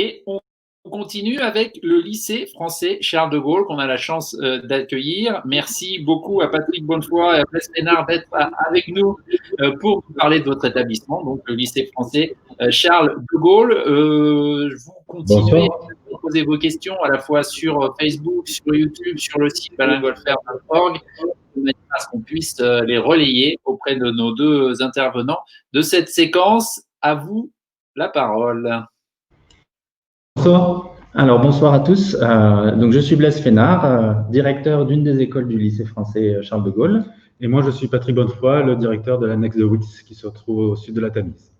Et on continue avec le lycée français Charles de Gaulle qu'on a la chance d'accueillir. Merci beaucoup à Patrick Bonnefoy et à Blaise Fénard d'être avec nous pour nous parler de votre établissement, donc le lycée français Charles de Gaulle. Vous continuez Bonsoir. à poser vos questions à la fois sur Facebook, sur YouTube, sur le site balingolfer.org, de manière à ce qu'on puisse les relayer auprès de nos deux intervenants de cette séquence. À vous la parole. Bonsoir. Alors, bonsoir à tous. Donc, je suis Blaise Fénard, directeur d'une des écoles du lycée français Charles de Gaulle. Et moi, je suis Patrick Bonnefoy, le directeur de l'annexe de Wix qui se trouve au sud de la Tamise.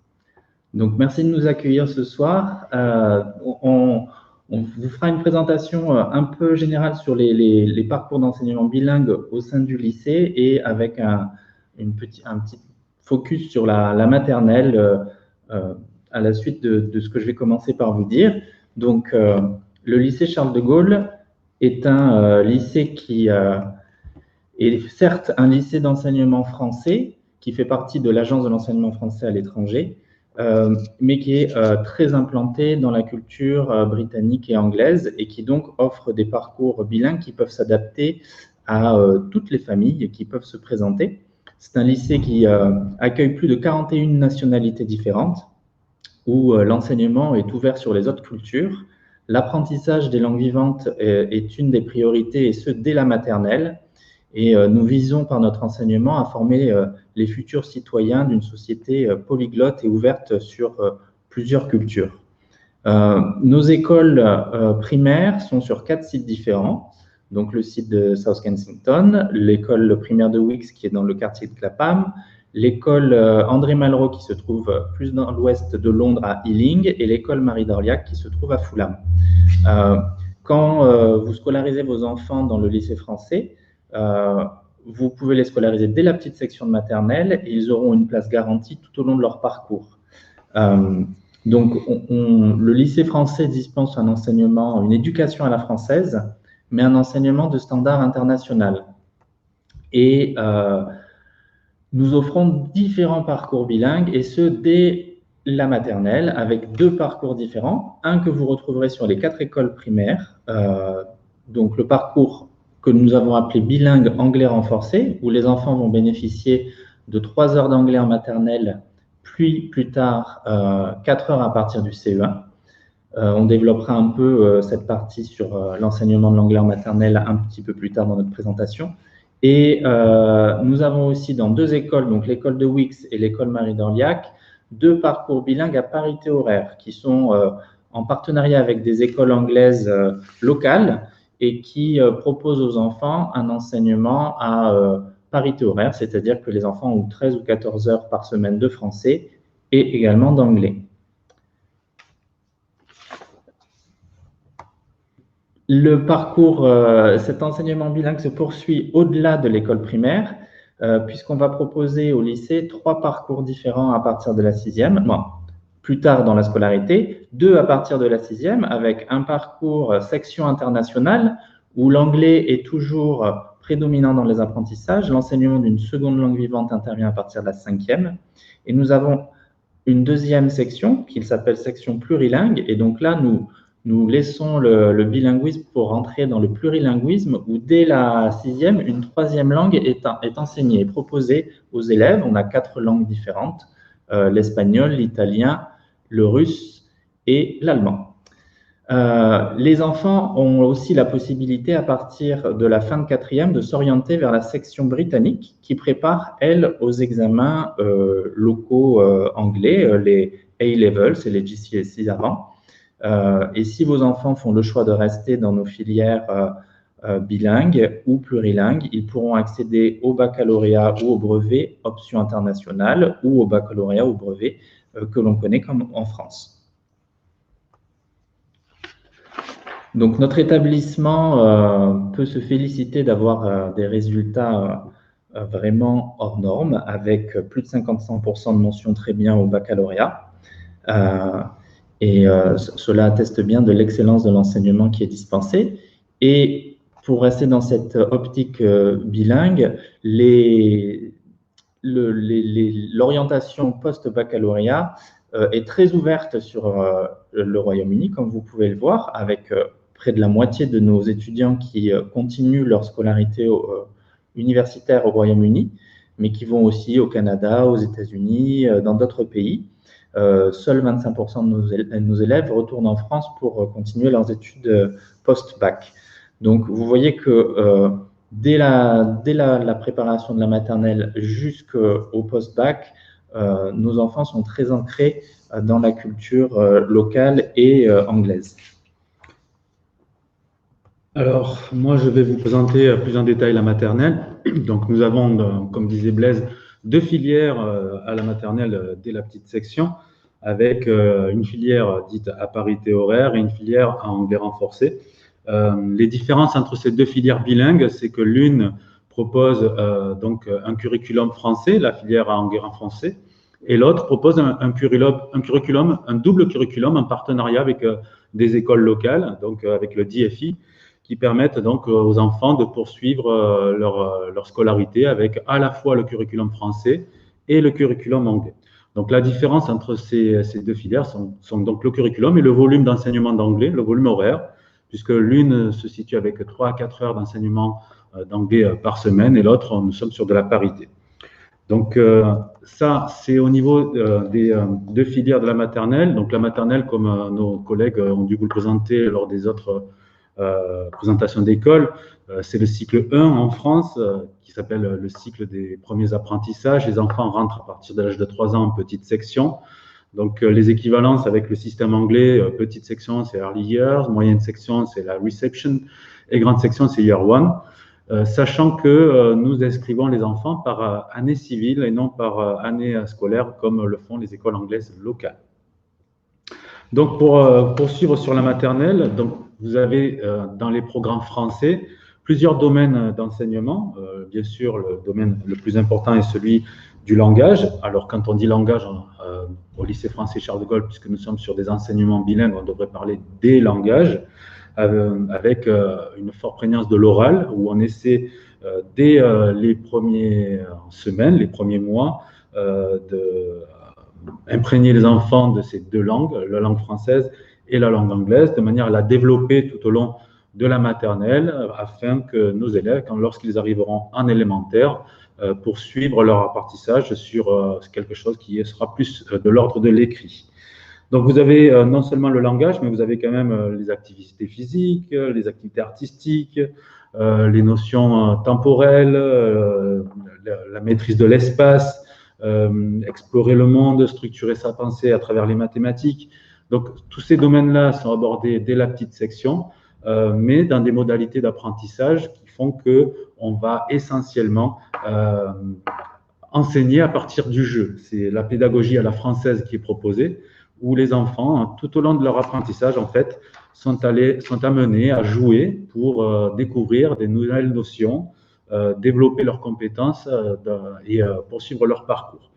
Donc, merci de nous accueillir ce soir. On vous fera une présentation un peu générale sur les parcours d'enseignement bilingue au sein du lycée et avec un petit focus sur la maternelle à la suite de ce que je vais commencer par vous dire. Donc, le lycée Charles de Gaulle est un lycée qui est certes un lycée d'enseignement français qui fait partie de l'Agence de l'enseignement français à l'étranger, mais qui est très implanté dans la culture britannique et anglaise et qui donc offre des parcours bilingues qui peuvent s'adapter à toutes les familles qui peuvent se présenter. C'est un lycée qui accueille plus de 41 nationalités différentes, où l'enseignement est ouvert sur les autres cultures. L'apprentissage des langues vivantes est une des priorités, et ce, dès la maternelle. Et nous visons par notre enseignement à former les futurs citoyens d'une société polyglotte et ouverte sur plusieurs cultures. Nos écoles primaires sont sur 4 sites différents. Donc le site de South Kensington, l'école primaire de Wix qui est dans le quartier de Clapham, l'école André Malraux qui se trouve plus dans l'ouest de Londres à Ealing et l'école Marie d'Orliac qui se trouve à Fulham. Quand vous scolarisez vos enfants dans le lycée français, vous pouvez les scolariser dès la petite section de maternelle et ils auront une place garantie tout au long de leur parcours. Donc, le lycée français dispense un enseignement, une éducation à la française, mais un enseignement de standard international. Et nous offrons différents parcours bilingues, et ce, dès la maternelle, avec 2 parcours différents. Un que vous retrouverez sur les 4 écoles primaires, donc le parcours que nous avons appelé bilingue anglais renforcé, où les enfants vont bénéficier de 3 heures d'anglais en maternelle, puis plus tard 4 heures à partir du CE1. On développera un peu cette partie sur l'enseignement de l'anglais en maternelle un petit peu plus tard dans notre présentation. Et nous avons aussi dans 2 écoles, donc l'école de Wix et l'école Marie d'Orliac, 2 parcours bilingues à parité horaire qui sont en partenariat avec des écoles anglaises locales et qui proposent aux enfants un enseignement à parité horaire, c'est-à-dire que les enfants ont 13 ou 14 heures par semaine de français et également d'anglais. Le parcours, cet enseignement bilingue se poursuit au-delà de l'école primaire, puisqu'on va proposer au lycée 3 parcours différents à partir de la 6e, bon, plus tard dans la scolarité, 2 à partir de la 6e, avec un parcours section internationale, où l'anglais est toujours prédominant dans les apprentissages, l'enseignement d'une seconde langue vivante intervient à partir de la 5e, et nous avons une 2e section qui s'appelle section plurilingue, et donc là, nous laissons le bilinguisme pour rentrer dans le plurilinguisme où dès la 6e, une 3e langue est enseignée et proposée aux élèves. On a 4 langues différentes, l'espagnol, l'italien, le russe et l'allemand. Les enfants ont aussi la possibilité à partir de la fin de 4e de s'orienter vers la section britannique qui prépare, elle, aux examens locaux anglais, les A-levels et les GCSE avant. Et si vos enfants font le choix de rester dans nos filières bilingues ou plurilingues, ils pourront accéder au baccalauréat ou au brevet option internationale ou au baccalauréat ou brevet que l'on connaît comme en France. Donc notre établissement peut se féliciter d'avoir des résultats vraiment hors normes avec plus de 50% de mentions très bien au baccalauréat. Et cela atteste bien de l'excellence de l'enseignement qui est dispensé. Et pour rester dans cette optique bilingue, l'orientation post-baccalauréat est très ouverte sur le Royaume-Uni, comme vous pouvez le voir, avec près de la moitié de nos étudiants qui continuent leur scolarité universitaire au Royaume-Uni, mais qui vont aussi au Canada, aux États-Unis, dans d'autres pays. Seuls 25% de nos élèves retournent en France pour continuer leurs études post-bac. Donc, vous voyez que dès la préparation de la maternelle jusqu'au post-bac, nos enfants sont très ancrés dans la culture locale et anglaise. Alors, moi, je vais vous présenter plus en détail la maternelle. Donc, nous avons, comme disait Blaise, 2 filières à la maternelle dès la petite section, avec une filière dite à parité horaire et une filière à anglais renforcé. Les différences entre ces 2 filières bilingues, c'est que l'une propose donc un curriculum français, la filière à anglais renforcé, et l'autre propose un double curriculum en partenariat avec des écoles locales, donc avec le DFI, qui permettent donc aux enfants de poursuivre leur scolarité avec à la fois le curriculum français et le curriculum anglais. Donc la différence entre ces 2 filières sont donc le curriculum et le volume d'enseignement d'anglais, le volume horaire, puisque l'une se situe avec 3 à 4 heures d'enseignement d'anglais par semaine et l'autre, nous sommes sur de la parité. Donc ça, c'est au niveau des 2 filières de la maternelle. Donc la maternelle, comme nos collègues ont dû vous le présenter lors des autres présentation d'école, c'est le cycle 1 en France qui s'appelle le cycle des premiers apprentissages. Les enfants rentrent à partir de l'âge de 3 ans en petite section. Donc les équivalences avec le système anglais, petite section c'est early years, moyenne section c'est la reception et grande section c'est year 1. Sachant que nous inscrivons les enfants par année civile et non par année scolaire comme le font les écoles anglaises locales. Donc pour poursuivre sur la maternelle, donc vous avez dans les programmes français plusieurs domaines d'enseignement. Bien sûr, le domaine le plus important est celui du langage. Alors, quand on dit langage au lycée français Charles de Gaulle, puisque nous sommes sur des enseignements bilingues, on devrait parler des langages, avec une forte prégnance de l'oral, où on essaie dès les premières semaines, les premiers mois, d'imprégner les enfants de ces 2 langues, la langue française et la langue anglaise, de manière à la développer tout au long de la maternelle, afin que nos élèves, lorsqu'ils arriveront en élémentaire, poursuivre leur apprentissage sur quelque chose qui sera plus de l'ordre de l'écrit. Donc vous avez non seulement le langage, mais vous avez quand même les activités physiques, les activités artistiques, les notions temporelles, la maîtrise de l'espace, explorer le monde, structurer sa pensée à travers les mathématiques. Donc, tous ces domaines-là sont abordés dès la petite section, mais dans des modalités d'apprentissage qui font qu'on va essentiellement enseigner à partir du jeu. C'est la pédagogie à la française qui est proposée, où les enfants, tout au long de leur apprentissage, en fait, sont amenés à jouer pour découvrir des nouvelles notions, développer leurs compétences et poursuivre leur parcours.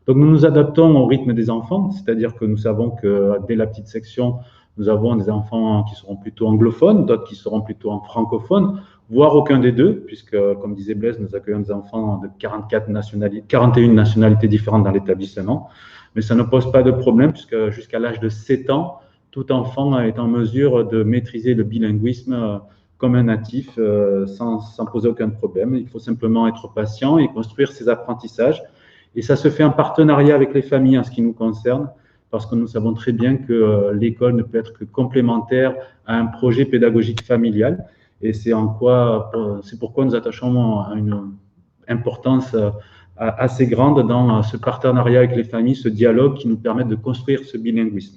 Donc, nous nous adaptons au rythme des enfants, c'est-à-dire que nous savons que dès la petite section, nous avons des enfants qui seront plutôt anglophones, d'autres qui seront plutôt francophones, voire aucun des deux, puisque, comme disait Blaise, nous accueillons des enfants de 41 nationalités différentes dans l'établissement. Mais ça ne pose pas de problème, puisque jusqu'à l'âge de 7 ans, tout enfant est en mesure de maîtriser le bilinguisme comme un natif, sans poser aucun problème. Il faut simplement être patient et construire ses apprentissages. Et ça se fait en partenariat avec les familles en ce qui nous concerne, parce que nous savons très bien que l'école ne peut être que complémentaire à un projet pédagogique familial. Et c'est pourquoi nous attachons à une importance assez grande dans ce partenariat avec les familles, ce dialogue qui nous permet de construire ce bilinguisme.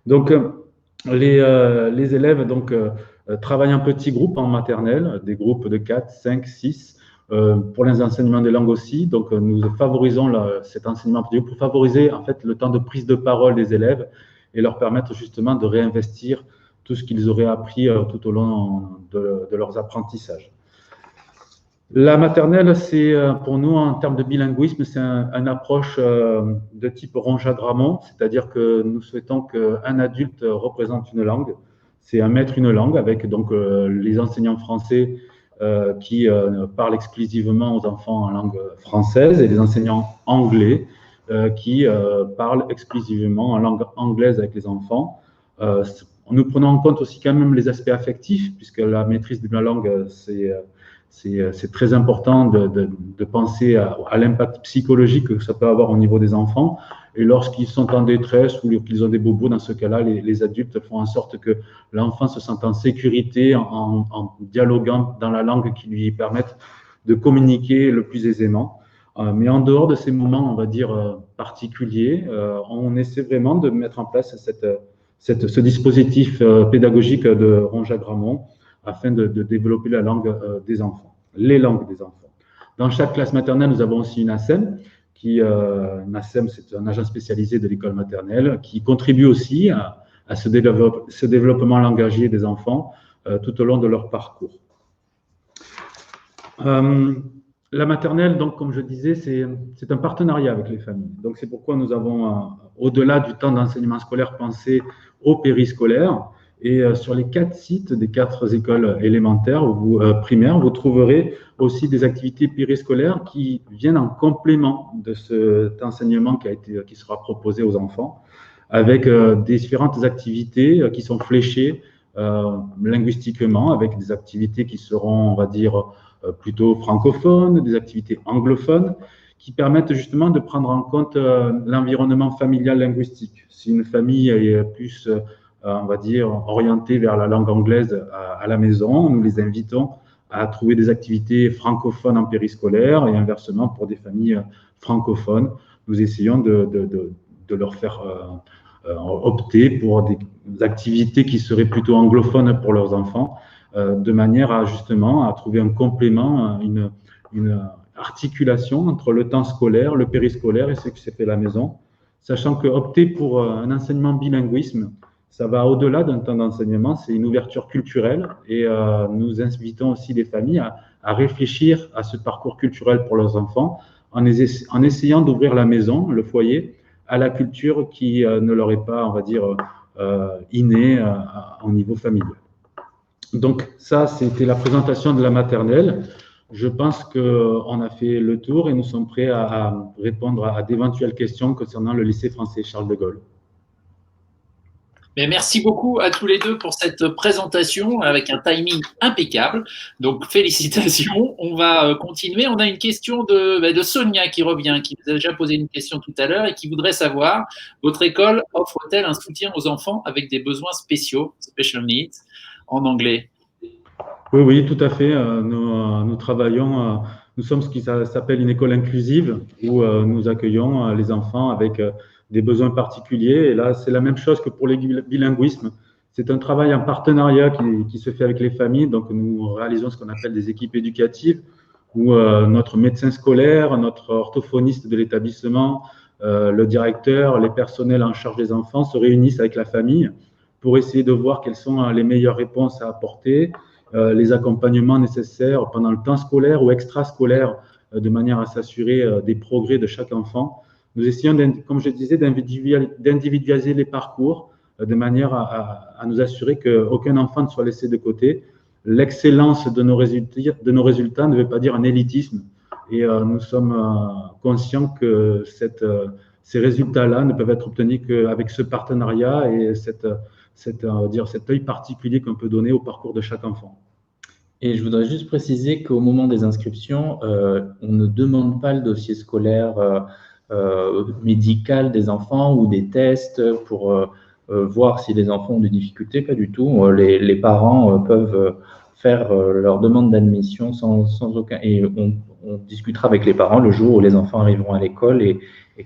Donc, les élèves travaillent en petits groupes en maternelle, des groupes de 4, 5, 6, pour les enseignements des langues aussi. Donc, nous favorisons cet enseignement pour favoriser en fait le temps de prise de parole des élèves et leur permettre justement de réinvestir tout ce qu'ils auraient appris tout au long de leurs apprentissages. La maternelle, c'est pour nous, en termes de bilinguisme, c'est une approche de type Ronja-Gramont, c'est-à-dire que nous souhaitons qu'un adulte représente une langue, c'est un maître une langue, avec donc les enseignants français qui parlent exclusivement aux enfants en langue française et les enseignants anglais qui parlent exclusivement en langue anglaise avec les enfants. Nous prenons en compte aussi quand même les aspects affectifs, puisque la maîtrise de la langue, c'est très important de penser à l'impact psychologique que ça peut avoir au niveau des enfants. Et lorsqu'ils sont en détresse ou qu'ils ont des bobos, dans ce cas-là, les adultes font en sorte que l'enfant se sente en sécurité en dialoguant dans la langue qui lui permette de communiquer le plus aisément. Mais en dehors de ces moments, on va dire, particuliers, on essaie vraiment de mettre en place ce dispositif pédagogique de Ronja Gramont afin de développer la langue des enfants, les langues des enfants. Dans chaque classe maternelle, nous avons aussi une ASEM, NASEM, c'est un agent spécialisé de l'école maternelle, qui contribue aussi à ce développement langagier des enfants tout au long de leur parcours. La maternelle, donc, comme je disais, c'est un partenariat avec les familles. Donc, c'est pourquoi nous avons, au-delà du temps d'enseignement scolaire, pensé au périscolaire. Et sur les 4 sites des 4 écoles élémentaires ou primaires, vous trouverez aussi des activités périscolaires qui viennent en complément de cet enseignement qui sera proposé aux enfants, avec différentes activités qui sont fléchées linguistiquement, avec des activités qui seront, on va dire, plutôt francophones, des activités anglophones, qui permettent justement de prendre en compte l'environnement familial linguistique. Si une famille est plus on va dire, orientés vers la langue anglaise à la maison. Nous les invitons à trouver des activités francophones en périscolaire et inversement pour des familles francophones. Nous essayons de leur faire opter pour des activités qui seraient plutôt anglophones pour leurs enfants, de manière à justement à trouver un complément, une articulation entre le temps scolaire, le périscolaire et ce qui s'est fait à la maison, sachant que opter pour un enseignement bilinguisme, ça va au-delà d'un temps d'enseignement, c'est une ouverture culturelle et nous invitons aussi les familles à réfléchir à ce parcours culturel pour leurs enfants en essayant d'ouvrir la maison, le foyer, à la culture qui ne leur est pas, on va dire, innée au niveau familial. Donc ça, c'était la présentation de la maternelle. Je pense qu'on a fait le tour et nous sommes prêts à répondre à d'éventuelles questions concernant le lycée français Charles de Gaulle. Mais merci beaucoup à tous les deux pour cette présentation avec un timing impeccable. Donc, félicitations. On va continuer. On a une question de Sonia qui revient, qui nous a déjà posé une question tout à l'heure et qui voudrait savoir, votre école offre-t-elle un soutien aux enfants avec des besoins spéciaux, special needs, en anglais? Oui, tout à fait. Nous travaillons, nous sommes ce qui s'appelle une école inclusive où nous accueillons les enfants avec des besoins particuliers. Et là, c'est la même chose que pour les bilinguismes. C'est un travail en partenariat qui se fait avec les familles. Donc, nous réalisons ce qu'on appelle des équipes éducatives où notre médecin scolaire, notre orthophoniste de l'établissement, le directeur, les personnels en charge des enfants se réunissent avec la famille pour essayer de voir quelles sont les meilleures réponses à apporter, les accompagnements nécessaires pendant le temps scolaire ou extrascolaire, de manière à s'assurer des progrès de chaque enfant. Nous essayons, comme je disais, d'individualiser les parcours de manière à nous assurer qu'aucun enfant ne soit laissé de côté. L'excellence de nos résultats ne veut pas dire un élitisme. Et nous sommes conscients que ces résultats-là ne peuvent être obtenus qu'avec ce partenariat et cet œil particulier qu'on peut donner au parcours de chaque enfant. Et je voudrais juste préciser qu'au moment des inscriptions, on ne demande pas le dossier scolaire médical des enfants ou des tests pour voir si les enfants ont des difficultés, pas du tout. Les parents peuvent faire leur demande d'admission sans aucun... Et on discutera avec les parents le jour où les enfants arriveront à l'école et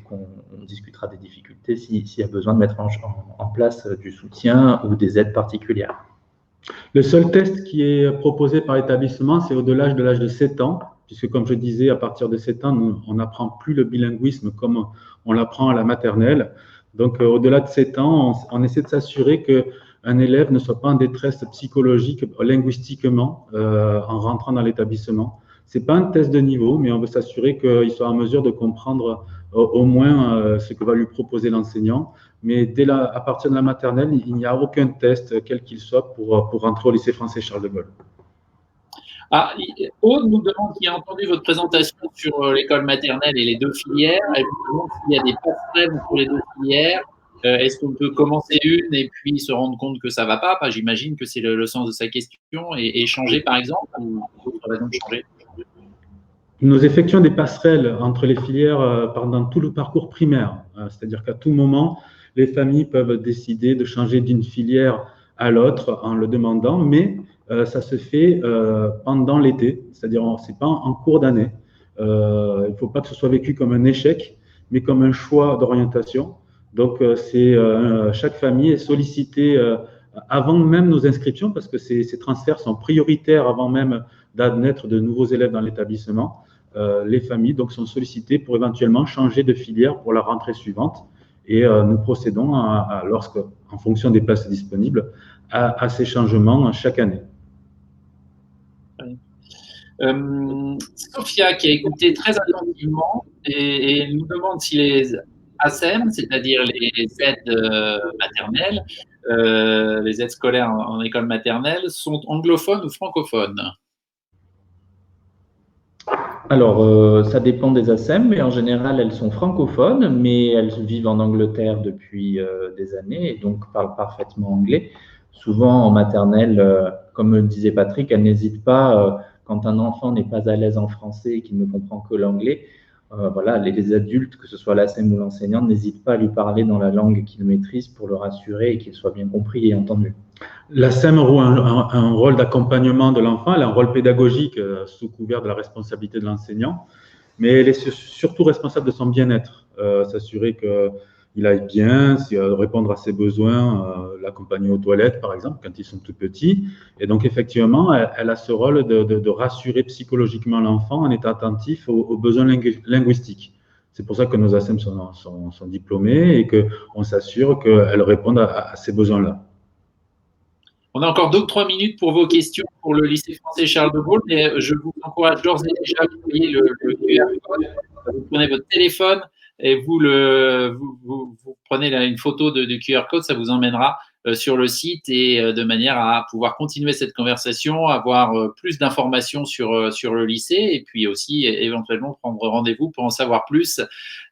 qu'on discutera des difficultés s'il y a besoin de mettre en place du soutien ou des aides particulières. Le seul test qui est proposé par l'établissement, c'est au-delà de l'âge de 7 ans, puisque comme je disais, à partir de 7 ans, on n'apprend plus le bilinguisme comme on l'apprend à la maternelle. Donc, au-delà de 7 ans, on essaie de s'assurer qu'un élève ne soit pas en détresse psychologique, linguistiquement, en rentrant dans l'établissement. Ce n'est pas un test de niveau, mais on veut s'assurer qu'il soit en mesure de comprendre au moins ce que va lui proposer l'enseignant. Mais à partir de la maternelle, il n'y a aucun test, quel qu'il soit, pour rentrer au lycée français Charles de Gaulle. Aude nous demande qui a entendu votre présentation sur l'école maternelle et les deux filières. Elle vous demande s'il y a des passerelles entre les deux filières. Est-ce qu'on peut commencer une et puis se rendre compte que ça ne va pas? J'imagine que c'est le sens de sa question. Et changer, par exemple, ou d'autres raisons de changer? Nous effectuons des passerelles entre les filières pendant tout le parcours primaire. C'est-à-dire qu'à tout moment, les familles peuvent décider de changer d'une filière à l'autre en le demandant, mais ça se fait pendant l'été, c'est-à-dire ce n'est pas en cours d'année. Il ne faut pas que ce soit vécu comme un échec, mais comme un choix d'orientation. Donc, chaque famille est sollicitée avant même nos inscriptions, parce que ces transferts sont prioritaires avant même d'admettre de nouveaux élèves dans l'établissement. Les familles donc, sont sollicitées pour éventuellement changer de filière pour la rentrée suivante. Et nous procédons, en fonction des places disponibles, à ces changements chaque année. Sophia, qui a écouté très attentivement et nous demande si les ASEM, c'est-à-dire les aides maternelles, les aides scolaires en école maternelle, sont anglophones ou francophones? Alors, ça dépend des ASEM, mais en général, elles sont francophones, mais elles vivent en Angleterre depuis des années et donc parlent parfaitement anglais. Souvent, en maternelle, comme le disait Patrick, elles n'hésitent pas, quand un enfant n'est pas à l'aise en français et qu'il ne comprend que l'anglais, voilà, les adultes, que ce soit l'ASEM ou l'enseignante, n'hésitent pas à lui parler dans la langue qu'il maîtrise pour le rassurer et qu'il soit bien compris et entendu. La SEM joue un rôle d'accompagnement de l'enfant, elle a un rôle pédagogique sous couvert de la responsabilité de l'enseignant, mais elle est surtout responsable de son bien-être, s'assurer qu'il aille bien, répondre à ses besoins, l'accompagner aux toilettes par exemple quand ils sont tout petits. Et donc effectivement, elle a ce rôle de rassurer psychologiquement l'enfant en étant attentif aux besoins linguistiques. C'est pour ça que nos ASEM sont diplômés et qu'on s'assure qu'elles répondent à ces besoins-là. On a encore 2 ou 3 minutes pour vos questions pour le lycée français Charles de Gaulle, mais je vous encourage d'ores et déjà à envoyer le QR code. Vous prenez votre téléphone et vous prenez une photo du QR code, ça vous emmènera sur le site et de manière à pouvoir continuer cette conversation, avoir plus d'informations sur le lycée et puis aussi éventuellement prendre rendez-vous pour en savoir plus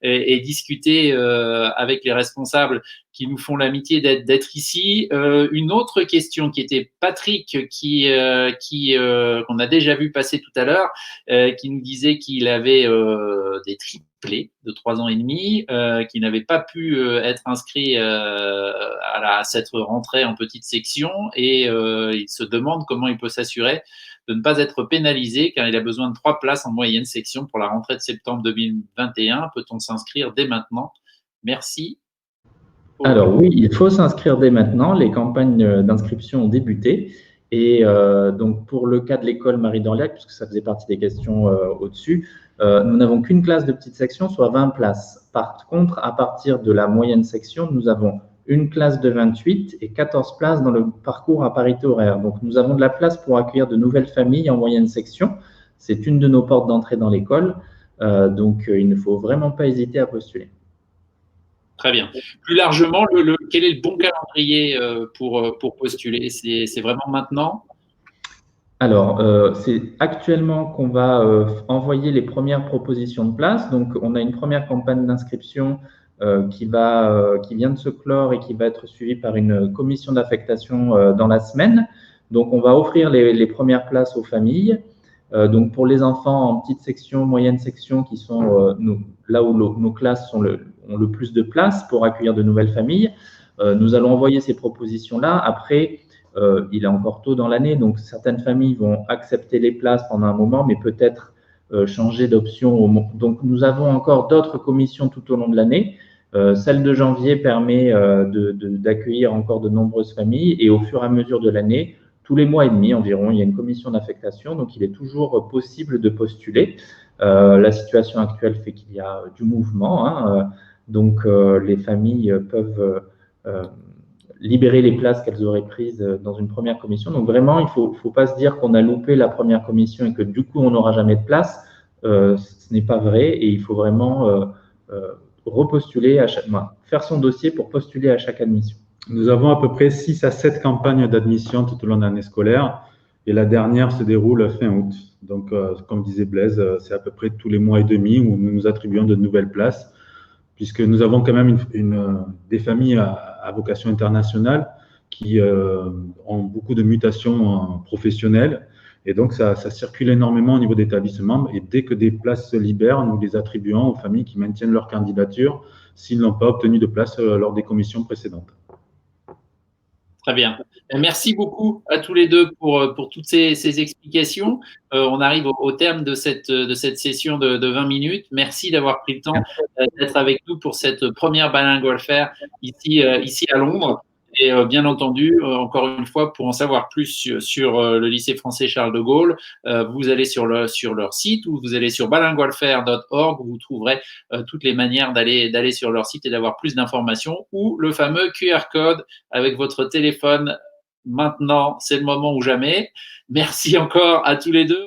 et discuter avec les responsables qui nous font l'amitié d'être ici. Une autre question qui était Patrick, qu'on a déjà vu passer tout à l'heure, qui nous disait qu'il avait des triplés de 3 ans et demi, qui n'avaient pas pu être inscrits à cette rentrée en petite section et il se demande comment il peut s'assurer de ne pas être pénalisé car il a besoin de 3 places en moyenne section pour la rentrée de septembre 2021. Peut-on s'inscrire dès maintenant? Merci. Alors oui, il faut s'inscrire dès maintenant. Les campagnes d'inscription ont débuté. Et donc, pour le cas de l'école Marie d'Orléac, puisque ça faisait partie des questions au-dessus, nous n'avons qu'une classe de petite section, soit 20 places. Par contre, à partir de la moyenne section, nous avons une classe de 28 et 14 places dans le parcours à parité horaire. Donc, nous avons de la place pour accueillir de nouvelles familles en moyenne section. C'est une de nos portes d'entrée dans l'école. Donc, il ne faut vraiment pas hésiter à postuler. Très bien. Plus largement, quel est le bon calendrier pour postuler? C'est vraiment maintenant? Alors, c'est actuellement qu'on va envoyer les premières propositions de place. Donc, on a une première campagne d'inscription qui vient de se clore et qui va être suivie par une commission d'affectation dans la semaine. Donc, on va offrir les premières places aux familles. Donc, pour les enfants en petite section, moyenne section, qui sont là où nos classes ont le plus de place pour accueillir de nouvelles familles, nous allons envoyer ces propositions-là. Après, il est encore tôt dans l'année, donc certaines familles vont accepter les places pendant un moment, mais peut-être changer d'option. Donc, nous avons encore d'autres commissions tout au long de l'année. Celle de janvier permet d'accueillir encore de nombreuses familles et au fur et à mesure de l'année, tous les mois et demi environ, il y a une commission d'affectation, donc il est toujours possible de postuler. La situation actuelle fait qu'il y a du mouvement, hein, donc les familles peuvent libérer les places qu'elles auraient prises dans une première commission. Donc vraiment, il ne faut pas se dire qu'on a loupé la première commission et que du coup, on n'aura jamais de place. Ce n'est pas vrai et il faut vraiment repostuler, faire son dossier pour postuler à chaque admission. Nous avons à peu près 6 à 7 campagnes d'admission tout au long de l'année scolaire et la dernière se déroule fin août. Donc, comme disait Blaise, c'est à peu près tous les mois et demi où nous nous attribuons de nouvelles places, puisque nous avons quand même des familles à vocation internationale qui ont beaucoup de mutations professionnelles. Et donc, ça circule énormément au niveau d'établissement. Et dès que des places se libèrent, nous les attribuons aux familles qui maintiennent leur candidature s'ils n'ont pas obtenu de place lors des commissions précédentes. Très bien. Merci beaucoup à tous les deux pour toutes ces explications. On arrive au terme de cette session de 20 minutes. Merci d'avoir pris le temps d'être avec nous pour cette première Bilingual Fair ici à Londres. Et bien entendu, encore une fois, pour en savoir plus sur le lycée français Charles de Gaulle, vous allez sur leur site ou vous allez sur bilingualfair.org où vous trouverez toutes les manières d'aller sur leur site et d'avoir plus d'informations, ou le fameux QR code avec votre téléphone. Maintenant, c'est le moment ou jamais. Merci encore à tous les deux.